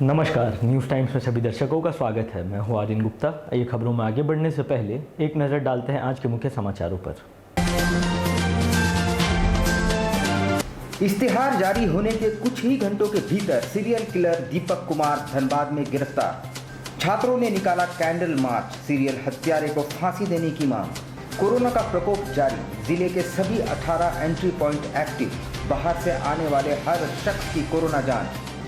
नमस्कार, news times में सभी दर्शकों का स्वागत है। मैं हूं आर्यन गुप्ता। ये खबरों में आगे बढ़ने से पहले एक नज़र डालते हैं आज के मुख्य समाचारों पर। इश्तिहार जारी होने के कुछ ही घंटों के भीतर सीरियल किलर दीपक कुमार धनबाद में गिरफ्तार। छात्रों ने निकाला कैंडल मार्च, सीरियल हत्यारे को फांसी देने की मांग। कोरोना का प्रकोप जारी, जिले के सभी 18 एंट्री पॉइंट एक्टिव। बाहर से आने वाले हर शख्स की कोरोना जांच।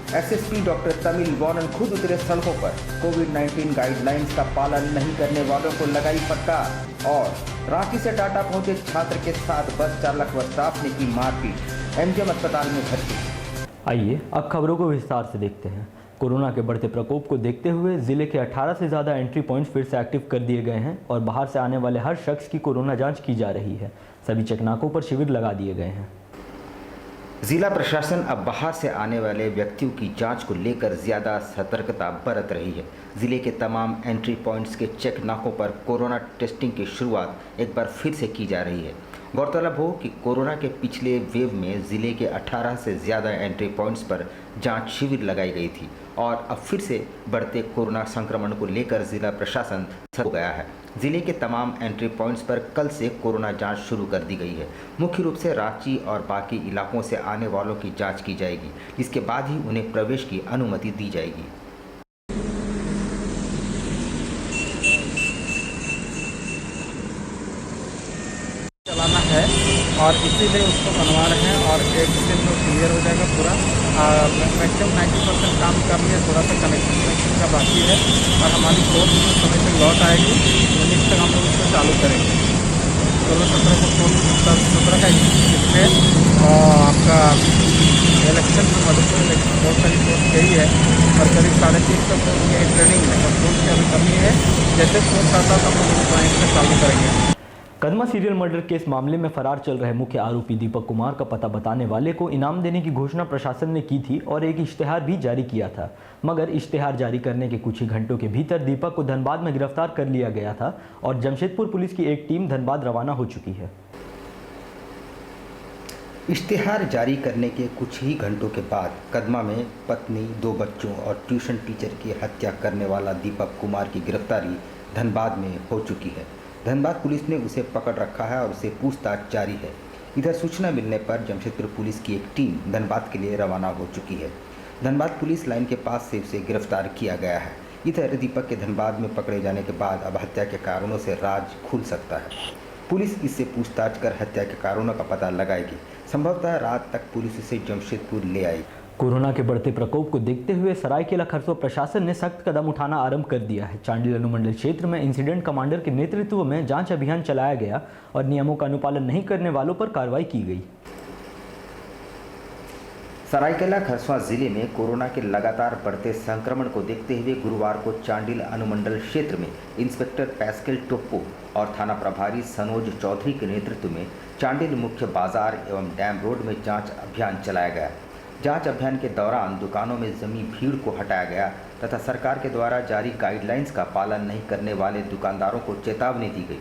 एसएसपी डॉक्टर तमिल वॉनन खुद उतरे सड़कों पर। कोविड-19 गाइडलाइंस का पालन नहीं करने वालों को लगाई फटकार। और रांची से टाटा पहुंचे छात्र के साथ बस चालक व स्टाफ ने की मारपीट, एमजीएम अस्पताल में भर्ती। आइए अब खबरों को विस्तार से देखते हैं। कोरोना के बढ़ते प्रकोप को देखते हुए जिले के 18 से ज़्यादा एंट्री पॉइंट्स फिर से एक्टिव कर दिए गए हैं और बाहर से आने वाले हर शख्स की कोरोना जांच की जा रही है। सभी चेकनाकों पर शिविर लगा दिए गए हैं। जिला प्रशासन अब बाहर से आने वाले व्यक्तियों की जांच को लेकर ज़्यादा सतर्कता बरत रही है। जिले के तमाम एंट्री पॉइंट्स के चेक नाकों पर कोरोना टेस्टिंग की शुरुआत एक बार फिर से की जा रही है। गौरतलब हो कि कोरोना के पिछले वेव में ज़िले के 18 से ज़्यादा एंट्री पॉइंट्स पर जांच शिविर लगाई गई थी और अब फिर से बढ़ते कोरोना संक्रमण को लेकर जिला प्रशासन हो गया है। जिले के तमाम एंट्री पॉइंट्स पर कल से कोरोना जांच शुरू कर दी गई है। मुख्य रूप से रांची और बाकी इलाकों से आने वालों की जांच की जाएगी, जिसके बाद ही उन्हें प्रवेश की अनुमति दी जाएगी। चलाना है और इसीलिए उसको बनवा रहे हैं और एक दिन में क्लियर हो जाएगा पूरा। मैक्सिमम 90% काम कर लिए, थोड़ा सा कनेक्शन का बाकी है और हमारी कोर्स समय से लौट आएगी। 19 तक हम लोग इसको चालू करेंगे। 16-17 को फोन 17 का इससे आपका इलेक्शन में मधुपुर इलेक्शन बहुत सारी कोर्स गई है और करीब 350 कोर्स की ट्रेनिंग है और कोर्स की अभी कमी है। जैसे कोर्स आता तो हम लोग पॉइंट से चालू करेंगे। कदमा सीरियल मर्डर केस मामले में फरार चल रहे मुख्य आरोपी दीपक कुमार का पता बताने वाले को इनाम देने की घोषणा प्रशासन ने की थी और एक इश्तेहार भी जारी किया था। मगर इश्तेहार जारी करने के कुछ ही घंटों के भीतर दीपक को धनबाद में गिरफ्तार कर लिया गया था और जमशेदपुर पुलिस की एक टीम धनबाद रवाना हो चुकी है। इश्तिहार जारी करने के कुछ ही घंटों के बाद कदमा में पत्नी, 2 बच्चों और ट्यूशन टीचर की हत्या करने वाला दीपक कुमार की गिरफ्तारी धनबाद में हो चुकी है। धनबाद पुलिस ने उसे पकड़ रखा है और उसे पूछताछ जारी है। इधर सूचना मिलने पर जमशेदपुर पुलिस की एक टीम धनबाद के लिए रवाना हो चुकी है। धनबाद पुलिस लाइन के पास से उसे गिरफ्तार किया गया है। इधर दीपक के धनबाद में पकड़े जाने के बाद अब हत्या के कारणों से राज खुल सकता है। पुलिस इससे पूछताछ कर हत्या के कारणों का पता लगाएगी। संभवतः रात तक पुलिस इसे जमशेदपुर ले आएगी। कोरोना के बढ़ते प्रकोप को देखते हुए सरायकेला खरसों प्रशासन ने सख्त कदम उठाना आरंभ कर दिया है। चांडिल अनुमंडल क्षेत्र में इंसिडेंट कमांडर के नेतृत्व में जांच अभियान चलाया गया और नियमों का अनुपालन नहीं करने वालों पर कार्रवाई की गई। सरायकेला खरसवां जिले में कोरोना के लगातार बढ़ते संक्रमण को देखते हुए गुरुवार को चांडिल अनुमंडल क्षेत्र में इंस्पेक्टर पैस्केल टोप्पो और थाना प्रभारी सनोज चौधरी के नेतृत्व में चांडिल मुख्य बाजार एवं डैम रोड में जांच अभियान चलाया गया। जांच अभियान के दौरान दुकानों में जमी भीड़ को हटाया गया तथा सरकार के द्वारा जारी गाइडलाइंस का पालन नहीं करने वाले दुकानदारों को चेतावनी दी गई।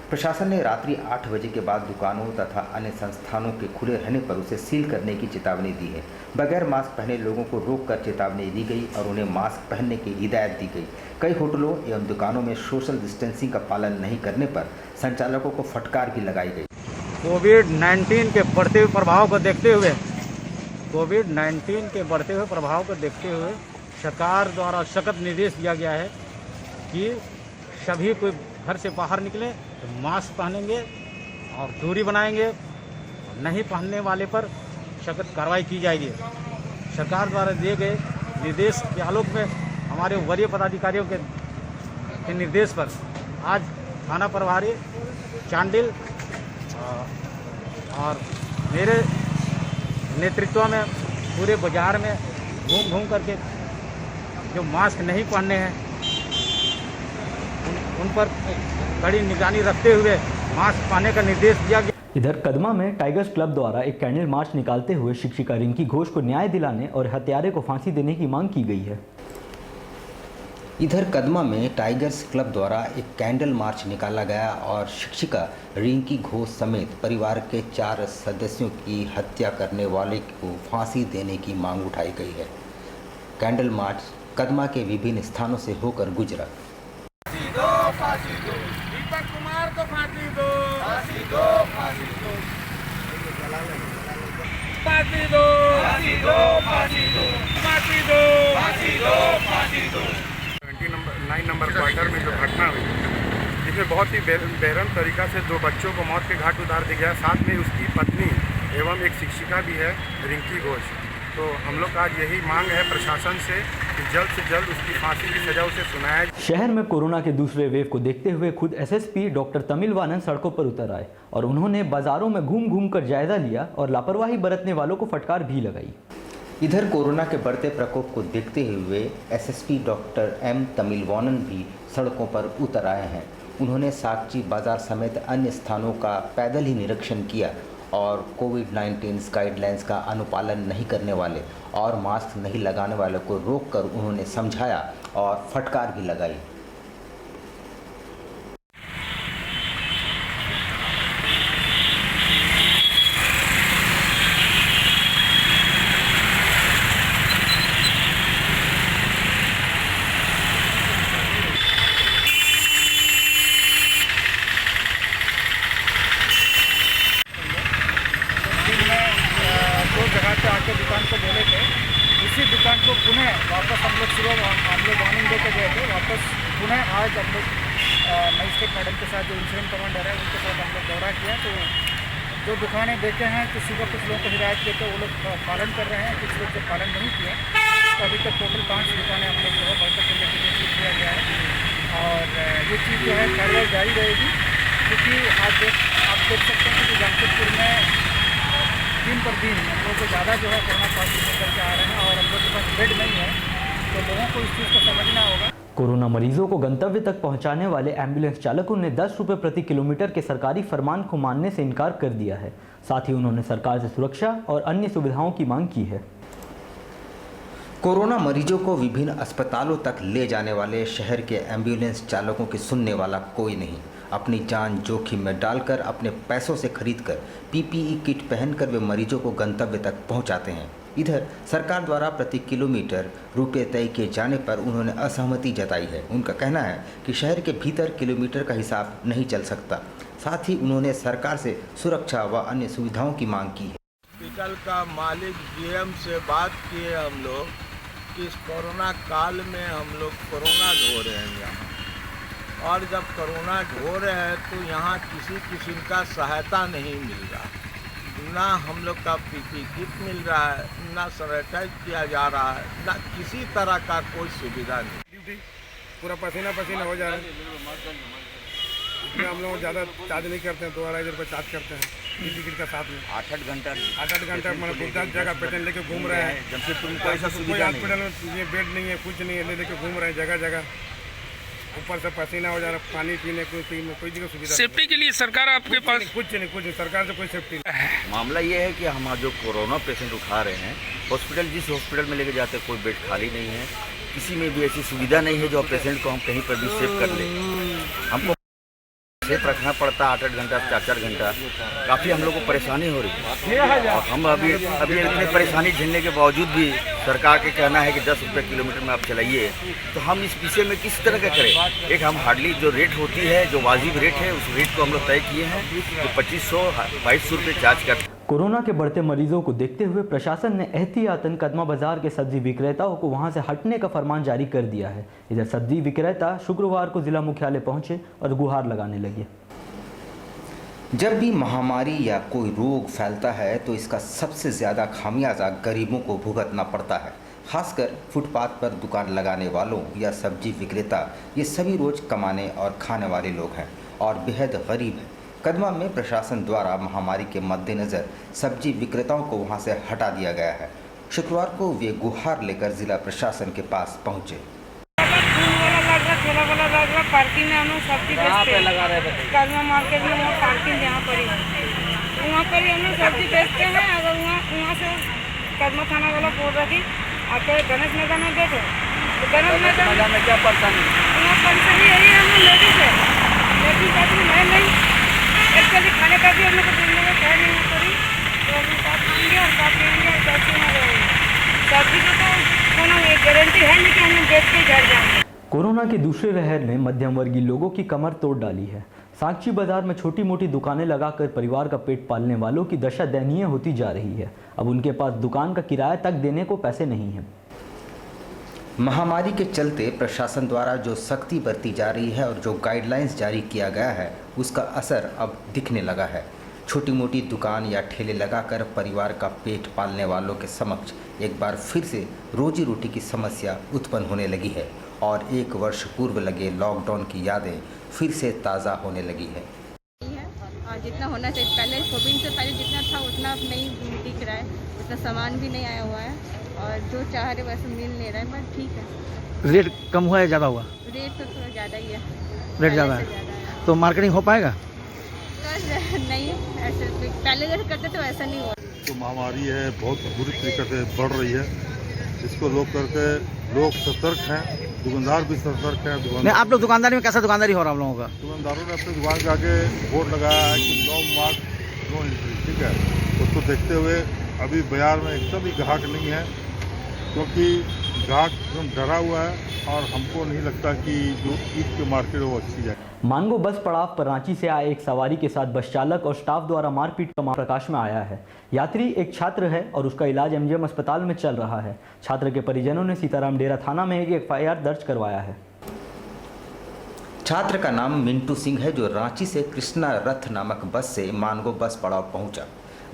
प्रशासन ने रात्रि 8 बजे के बाद दुकानों तथा अन्य संस्थानों के खुले रहने पर उसे सील करने की चेतावनी दी है। बगैर मास्क पहने लोगों को रोककर चेतावनी दी गई और उन्हें मास्क पहनने की हिदायत दी गई। कई होटलों एवं दुकानों में सोशल डिस्टेंसिंग का पालन नहीं करने पर संचालकों को फटकार भी लगाई गई। कोविड-19 के बढ़ते हुए प्रभाव को देखते हुए सरकार द्वारा सख्त निर्देश दिया गया है कि सभी कोई घर से बाहर निकले तो मास्क पहनेंगे और दूरी बनाएंगे। नहीं पहनने वाले पर सख्त कार्रवाई की जाएगी। सरकार द्वारा दिए गए निर्देश के आलोक में हमारे वरीय पदाधिकारियों के निर्देश पर आज थाना प्रभारी चांडिल और मेरे नेतृत्व में पूरे बाजार में घूम करके जो मास्क नहीं पहनने हैं उन पर कड़ी निगरानी रखते हुए मास्क पहनने का निर्देश दिया गया। इधर कदमा में टाइगर्स क्लब द्वारा एक कैंडल मार्च निकालते हुए शिक्षिका रिंकी घोष को न्याय दिलाने और हत्यारे को फांसी देने की मांग की गई है। इधर कदमा में टाइगर्स क्लब द्वारा एक कैंडल मार्च निकाला गया और शिक्षिका रिंकी घोष समेत परिवार के 4 सदस्यों की हत्या करने वाले को फांसी देने की मांग उठाई गई है। कैंडल मार्च कदमा के विभिन्न स्थानों से होकर गुजरा। दीपक कुमार को फांसी दो, फांसी दो, फांसी दो, फांसी दो, फांसी दो, फांसी दो, फांसी दो, फांसी दो, फांसी दो। 9 नंबर क्वार्टर में जो घटना हुई, जिसमें बहुत ही बेरहम तरीका से 2 बच्चों को मौत के घाट उतार दिया गया, साथ में उसकी पत्नी एवं एक शिक्षिका भी है, रिंकी घोष। तो हम लोग का आज यही मांग है प्रशासन से कि जल्द से जल्द उसकी फांसी की सजा उसे सुनाया जाए। शहर में कोरोना के दूसरे वेव को देखते हुए खुद एसएसपी डॉक्टर तमिलवानन सड़कों पर उतर आए और उन्होंने बाजारों में घूम घूम कर जायजा लिया और लापरवाही बरतने वालों को फटकार भी लगाई। इधर कोरोना के बढ़ते प्रकोप को देखते हुए एसएसपी डॉक्टर एम तमिलवानन भी सड़कों पर उतर आए हैं। उन्होंने सागची बाजार समेत अन्य स्थानों का पैदल ही निरीक्षण किया और कोविड-19 गाइडलाइंस का अनुपालन नहीं करने वाले और मास्क नहीं लगाने वालों को रोककर उन्होंने समझाया और फटकार भी लगाई। आके दुकान को बोले थे, उसी दुकान को पुनः वापस हम लोग सुबह हम लोग वार्निंग दे के गए थे। वापस पुनः आज हम लोग मजिस्ट्रेट मैडम के साथ जो इंसिडेंट कमांडर है उनके साथ हम लोग दौरा किया। तो जो दुकानें देखे हैं तो सुबह कुछ लोगों को हिदायत देते वो लोग पालन कर रहे हैं, कुछ लोग जो पालन नहीं किए। तो अभी तक टोटल 5 दुकानें हम लोग जो है बरकत के लेकर के किया गया है और ये चीज़ जो है कार्रवाई जारी रहेगी। क्योंकि आज आप देख सकते हैं कि जमशेदपुर में दिन पर दिन हम लोग को ज़्यादा जो है कोरोना पॉजिटिव करके आ रहे हैं और हम लोग के पास बेड नहीं है, तो लोगों को इस चीज़ को समझना होगा। कोरोना मरीजों को गंतव्य तक पहुंचाने वाले एम्बुलेंस चालकों ने 10 रुपये प्रति किलोमीटर के सरकारी फरमान को मानने से इनकार कर दिया है। साथ ही उन्होंने सरकार से सुरक्षा और अन्य सुविधाओं की मांग की है। कोरोना मरीजों को विभिन्न अस्पतालों तक ले जाने वाले शहर के एम्बुलेंस चालकों की सुनने वाला कोई नहीं। अपनी जान जोखिम में डालकर अपने पैसों से खरीदकर पीपीई किट पहनकर वे मरीजों को गंतव्य तक पहुंचाते हैं। इधर सरकार द्वारा प्रति किलोमीटर रुपये तय किए जाने पर उन्होंने असहमति जताई है। उनका कहना है कि शहर के भीतर किलोमीटर का हिसाब नहीं चल सकता। साथ ही उन्होंने सरकार से सुरक्षा व अन्य सुविधाओं की मांग की है। हॉस्पिटल का मालिक जीएम से बात किए हम लोग कि इस कोरोना काल में हम लोग कोरोना ढो रहे हैं यहाँ, और जब कोरोना ढो रहे हैं तो यहाँ किसी किस्म का सहायता नहीं मिल रहा, ना हम लोग का पीपी किट मिल रहा है, ना सैनिटाइज किया जा रहा है, ना किसी तरह का कोई सुविधा नहीं। पूरा पसीना पसीना हो जा रहा है। इसमें हम लोग ज़्यादा चार्ज नहीं करते हैं, 2-2.5 रुपये चार्ज करते हैं पीपी किट का साथ में। 8-8 घंटा मतलब 10 जगह पेशेंट लेके घूम रहे हैं। जमशेदपुर में कोई सुविधा हॉस्पिटल में ये बेड नहीं है, कुछ नहीं है, लेके घूम रहे हैं जगह जगह। ऊपर से पसीना हो जा रहा है, पानी पीने कोई जगह सुविधा। सेफ्टी के लिए सरकार आपके पास कुछ नहीं, सरकार से कोई सेफ्टी नहीं। मामला ये है कि हम जो कोरोना पेशेंट उठा रहे हैं, हॉस्पिटल जिस हॉस्पिटल में लेके जाते हैं कोई बेड खाली नहीं है, किसी में भी ऐसी सुविधा नहीं है जो पेशेंट को हम कहीं पर भी सेव कर लें। हमको सेफ रखना पड़ता है 8-8 घंटा 4-4 घंटा। काफ़ी हम लोग को परेशानी हो रही है और हम अभी इतनी परेशानी झेलने के बावजूद भी सरकार के कहना है कि 10 रुपये किलोमीटर में आप चलाइए, तो हम इस विषय में किस तरह का करें। एक हम हार्डली जो रेट होती है, जो वाजिब रेट है, उस रेट को हम लोग तय किए हैं, तो 2500-2200 रुपये चार्ज करते हैं। कोरोना के बढ़ते मरीजों को देखते हुए प्रशासन ने एहतियातन कदमा बाजार के सब्जी विक्रेताओं को वहां से हटने का फरमान जारी कर दिया है। इधर सब्जी विक्रेता शुक्रवार को जिला मुख्यालय पहुंचे और गुहार लगाने लगे। जब भी महामारी या कोई रोग फैलता है तो इसका सबसे ज़्यादा खामियाजा गरीबों को भुगतना पड़ता है। खासकर फुटपाथ पर दुकान लगाने वालों या सब्जी विक्रेता, ये सभी रोज़ कमाने और खाने वाले लोग हैं और बेहद गरीब हैं। कदमा में प्रशासन द्वारा महामारी के मद्देनज़र सब्जी विक्रेताओं को वहां से हटा दिया गया है। शुक्रवार को वे गुहार लेकर जिला प्रशासन के पास पहुंचे। पार्किंग में हम लोग सब्जी बेचते हैं, कदमा मार्केट में वो पार्किंग जहाँ पर ही वहाँ पर ही हम लोग सब्जी बेचते हैं। अगर वहाँ से कदमा थाना वाला बोल रहा थी आके गणेश मैदान में बैठो, तो गणेश मैदान में क्या परेशानी? वहाँ परेशानी यही है, हम लोग लेडीज है, लेडीज आदमी है नहीं, एक्चुअली खाने का भी हम लोग को दिन में कह नहीं करी, तो हम लोग साथ खाएंगे और साथ लेंगे और साथ में रहेंगे। सब्जी को तो 1-1.5 रोटी है नहीं कि हम लोग बेच के घर जाएंगे। कोरोना के दूसरे लहर ने मध्यम वर्गीय लोगों की कमर तोड़ डाली है। साक्षी बाजार में छोटी मोटी दुकानें लगाकर परिवार का पेट पालने वालों की दशा दयनीय होती जा रही है। अब उनके पास दुकान का किराया तक देने को पैसे नहीं हैं। महामारी के चलते प्रशासन द्वारा जो सख्ती बरती जा रही है और जो गाइडलाइंस जारी किया गया है, उसका असर अब दिखने लगा है। छोटी मोटी दुकान या ठेले लगाकर परिवार का पेट पालने वालों के समक्ष एक बार फिर से रोजी रोटी की समस्या उत्पन्न होने लगी है और 1 वर्ष पूर्व लगे लॉकडाउन की यादें फिर से ताज़ा होने लगी है। और जितना होना चाहिए पहले, कोविड से पहले जितना था उतना अब नहीं दिख रहा है, उतना सामान भी नहीं आया हुआ है और जो चाह रहे वैसे मिल नहीं रहा है, बट ठीक है। रेट कम हुआ है, ज़्यादा हुआ? रेट तो थोड़ा ज़्यादा ही है। रेट ज़्यादा है तो मार्केटिंग हो पाएगा? तो नहीं, ऐसे पहले जैसे करते थे वैसा नहीं हुआ। जो महामारी है बहुत बुरी तरीके से बढ़ रही है, इसको लोग सतर्क हैं, दुकानदार भी सतर्क हैं। नहीं, आप लोग दुकानदारी में कैसा दुकानदारी हो रहा है आप लोगों का? दुकानदारों ने अपने दुकान के आगे बोर्ड लगाया है कि नो मास्क नो एंट्री, ठीक है। उसको देखते हुए अभी बाजार में एकदम ही ग्राहक नहीं है, क्योंकि ग्राहक एकदम डरा हुआ है और हमको नहीं लगता कि जो ईद की मार्केट है वो अच्छी है। मानगो बस पड़ाव पर रांची से आए एक सवारी के साथ बस चालक और स्टाफ द्वारा मारपीट का प्रकाश में आया है। यात्री एक छात्र है और उसका इलाज एमजीएम अस्पताल में चल रहा है। छात्र के परिजनों ने सीताराम डेरा थाना में एक एफआईआर दर्ज करवाया है। छात्र का नाम मिंटू सिंह है, जो रांची से कृष्णा रथ नामक बस से मानगो बस पड़ाव पहुंचा।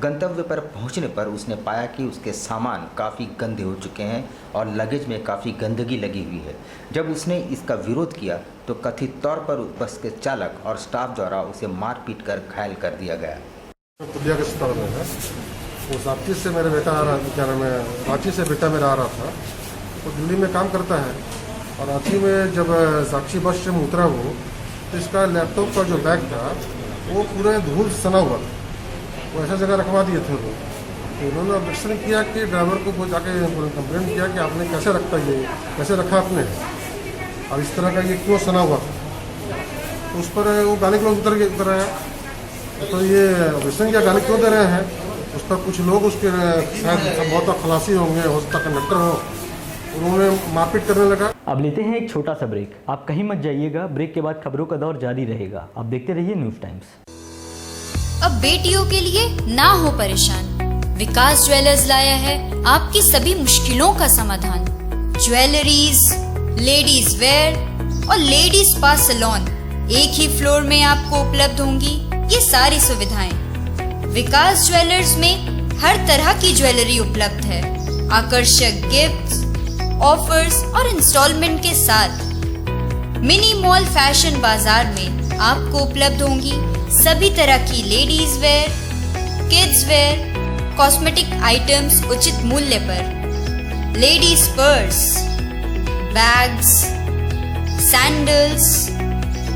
गंतव्य पर पहुंचने पर उसने पाया कि उसके सामान काफ़ी गंदे हो चुके हैं और लगेज में काफ़ी गंदगी लगी हुई है। जब उसने इसका विरोध किया तो कथित तौर पर बस के चालक और स्टाफ द्वारा उसे मारपीट कर घायल कर दिया गया। पुलिया के स्तर में है, वो साक्षी से मेरा बेटा आ रहा, क्या नाम है, रांची से बेटा मेरा आ रहा था। वो दिल्ली में काम करता है और रांची में जब साक्षी बस से उतरा वो, तो इसका लैपटॉप का जो बैग था वो पूरे धूल से सना हुआ था। वो ऐसा जगह रखवा दिए थे वो, तो उन्होंने ऑब्जेक्शन किया कि ड्राइवर को वो जाके कंप्लेंट किया कि आपने कैसे रखा, ये कैसे रखा आपने और इस तरह का ये क्यों सना हुआ था। तो उस पर वो गाली के लोग उतर आया, तो ये ऑब्जेक्शन क्या गाली क्यों दे रहे हैं, उस पर कुछ लोग उसके शायद बहुत खलासी होंगे, हो सकता कंडक्टर हो, उन्होंने मारपीट करने लगा। अब लेते हैं एक छोटा सा ब्रेक। आप कहीं मत जाइएगा, ब्रेक के बाद खबरों का दौर जारी रहेगा। आप देखते रहिए न्यूज़ टाइम्स। अब बेटियों के लिए ना हो परेशान, विकास ज्वेलर्स लाया है आपकी सभी मुश्किलों का समाधान। ज्वेलरीज, लेडीज वेयर और लेडीज स्पा सैलून एक ही फ्लोर में आपको उपलब्ध होंगी ये सारी सुविधाएं। विकास ज्वेलर्स में हर तरह की ज्वेलरी उपलब्ध है, आकर्षक गिफ्ट्स, ऑफर्स और इंस्टॉलमेंट के साथ। मिनी मॉल फैशन बाजार में आपको उपलब्ध होंगी सभी तरह की ladies wear, kids wear, cosmetic items उचित मूल्य पर। Ladies purse, bags, sandals,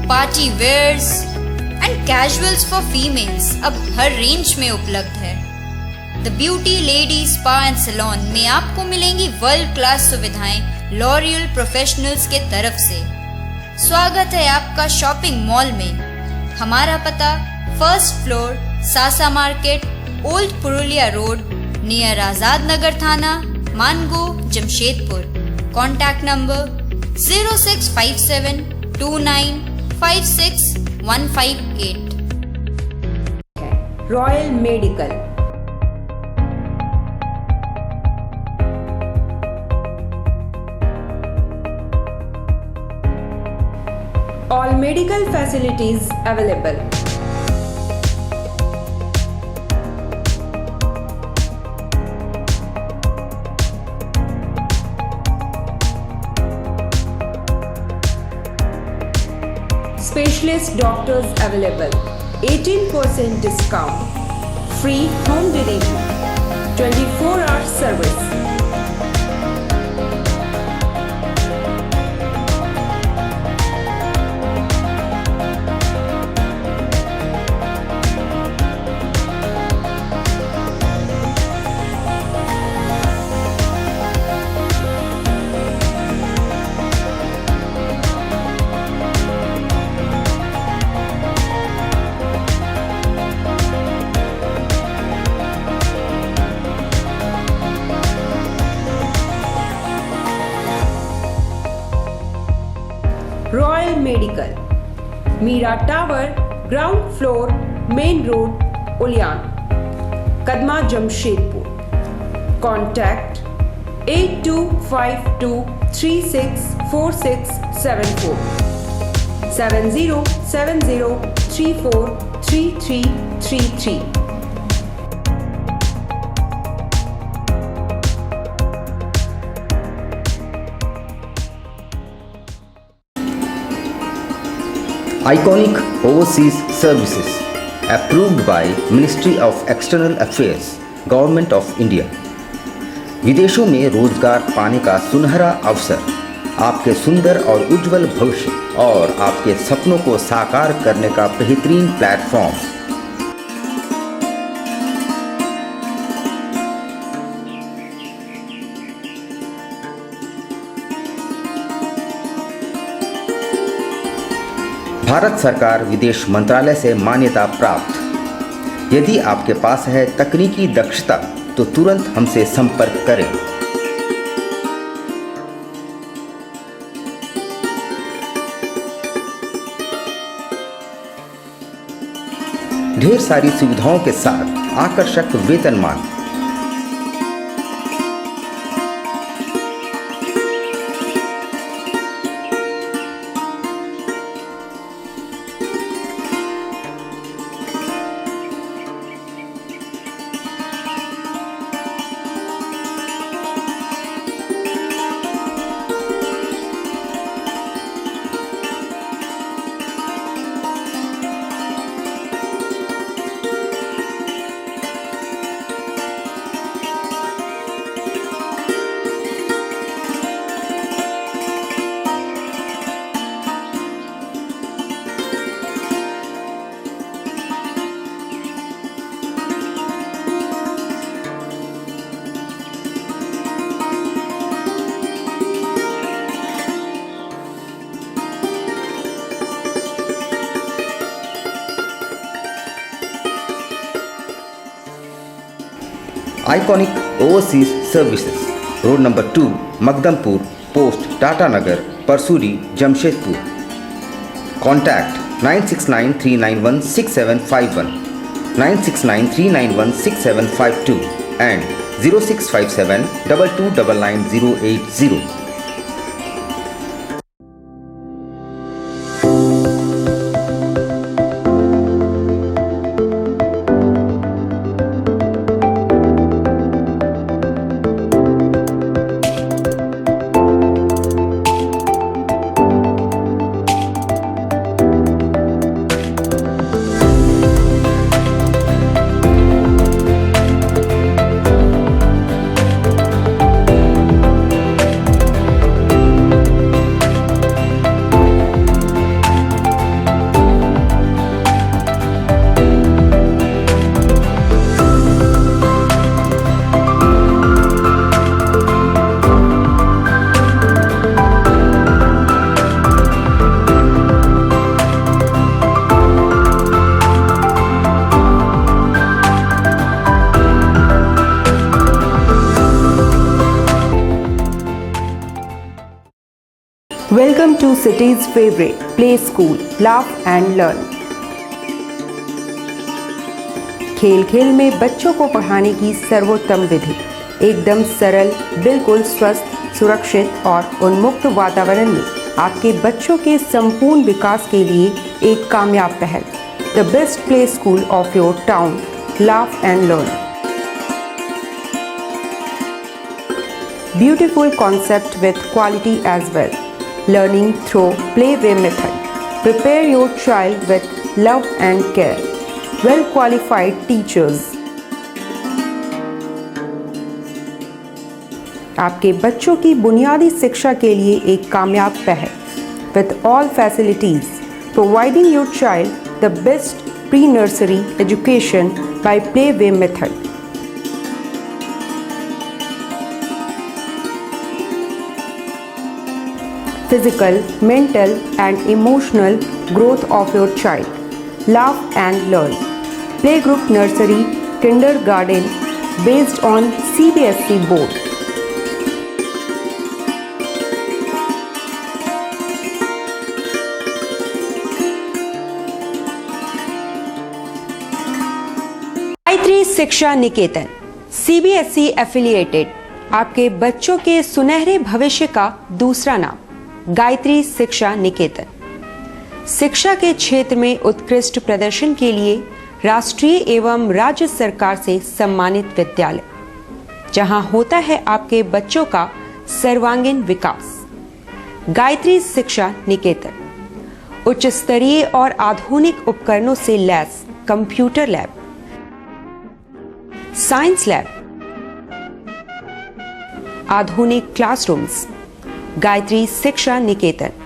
party wears and casuals for females अब हर रेंज में उपलब्ध है। The beauty lady spa and salon में आपको मिलेंगी वर्ल्ड क्लास सुविधाएं लॉरियल प्रोफेशनल्स के तरफ से। स्वागत है आपका शॉपिंग मॉल में। हमारा पता 1st floor, Sasa market, old Purulia road, near Azad Nagar थाना, Mango, Jamshedpur. Contact number 065729561558। Royal medical, all medical facilities available. Specialist doctors available. 18% discount. Free home delivery. 24-hour service. Royal Medical, Mira Tower, ground floor, Main Road, Ulyan, Kadma, Jamshedpur. Contact 8252364674 7070343333. Iconic Overseas Services, approved by Ministry of External Affairs, Government of India. विदेशों में रोजगार पाने का सुनहरा अवसर, आपके सुंदर और उज्जवल भविष्य और आपके सपनों को साकार करने का बेहतरीन प्लेटफॉर्म। भारत सरकार विदेश मंत्रालय से मान्यता प्राप्त। यदि आपके पास है तकनीकी दक्षता तो तुरंत हमसे संपर्क करें। ढेर सारी सुविधाओं के साथ आकर्षक वेतनमान। Iconic Overseas Services, Road number 2, Magdampur, Post Tatanagar, Parsuri, Jamshedpur. Contact 9693916751, 9693916752 and 0657229980. Welcome to city's favorite play school, Laugh and Learn. खेल खेल में बच्चों को पढ़ाने की सर्वोत्तम विधि, एकदम सरल, बिल्कुल स्वस्थ, सुरक्षित और उन्मुक्त वातावरण में आपके बच्चों के संपूर्ण विकास के लिए एक कामयाब पहल। The best play school of your town, Laugh and Learn. Beautiful concept with quality as well. Learning through playway method. Prepare your child with love and care. Well qualified teachers. आपके बच्चों की बुनियादी शिक्षा के लिए एक कामयाब पहल with all facilities, providing your child the best pre-nursery education by playway method. Physical, mental and emotional growth of your child. Laugh and Learn. Playgroup nursery, kindergarten based on CBSE board. शिक्षा निकेतन CBSE affiliated आपके बच्चों के सुनहरे भविष्य का दूसरा नाम। गायत्री शिक्षा निकेतन शिक्षा के क्षेत्र में उत्कृष्ट प्रदर्शन के लिए राष्ट्रीय एवं राज्य सरकार से सम्मानित विद्यालय, जहां होता है आपके बच्चों का सर्वांगीण विकास। गायत्री शिक्षा निकेतन उच्च स्तरीय और आधुनिक उपकरणों से lace computer lab, science lab, आधुनिक क्लासरूम्स। गायत्री शिक्षा निकेतन।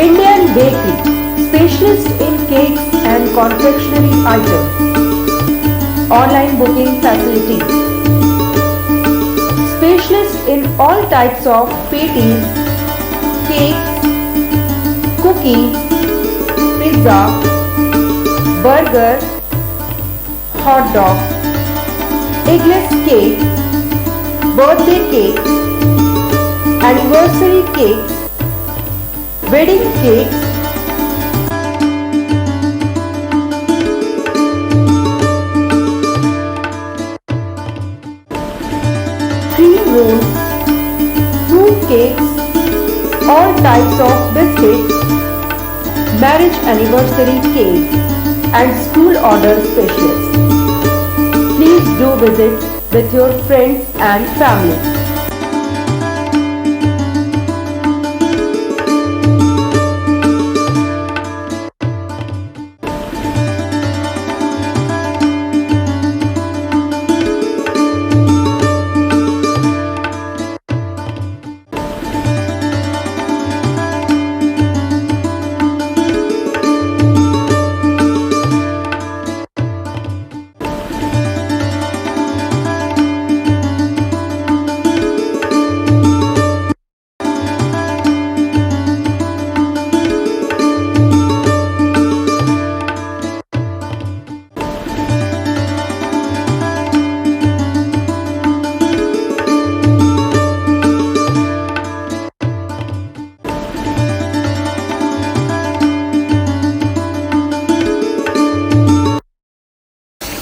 Indian Bakery, specialist in cakes and confectionery items. Online booking facilities. Specialist in all types of patties, cakes, cookies, pizza, burger, hot dog, eggless cake, birthday cake, anniversary cakes, wedding cakes, cream rolls, fruit cakes, all types of biscuits, marriage anniversary cake and school order specials. Please do visit with your friends and family.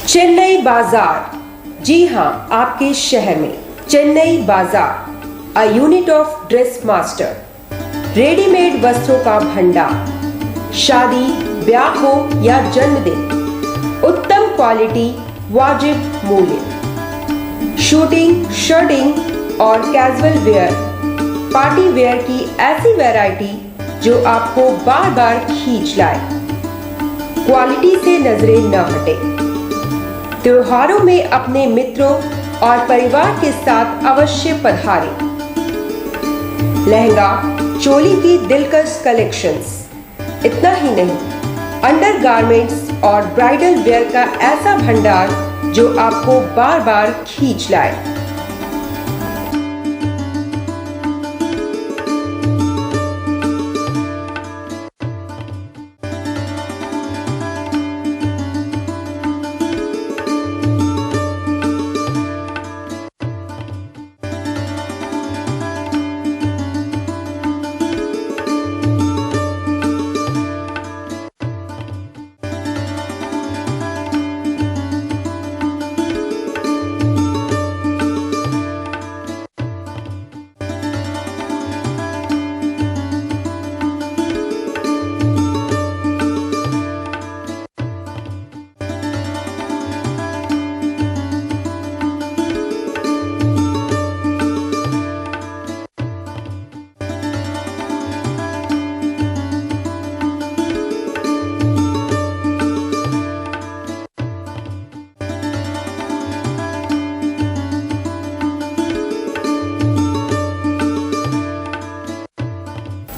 Chennai बाजार, जी हां, आपके शहर में चेन्नई बाजार, a unit of dress master, readymade वस्त्रों का भंडार। शादी, ब्याह हो या जन्मदिन, उत्तम क्वालिटी, वाजिब मूल्य। शूटिंग, शर्टिंग और कैजुअल वेयर, पार्टी वेयर की ऐसी वैरायटी जो आपको बार बार खींच लाए। क्वालिटी से नजरें न हटे। त्योहारों में अपने मित्रों और परिवार के साथ अवश्य पधारें। लहंगा, चोली की दिलकश कलेक्शंस। इतना ही नहीं, अंडरगारमेंट्स और ब्राइडल वेयर का ऐसा भंडार जो आपको बार बार खींच लाए।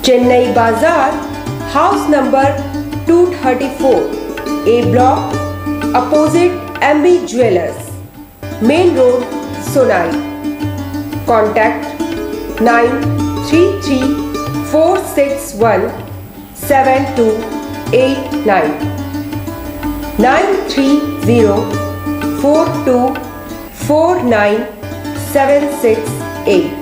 चेन्नई बाजार, house number 234, A block, opposite MB jewellers, main road, Sonai. Contact 9304617289 9304249768।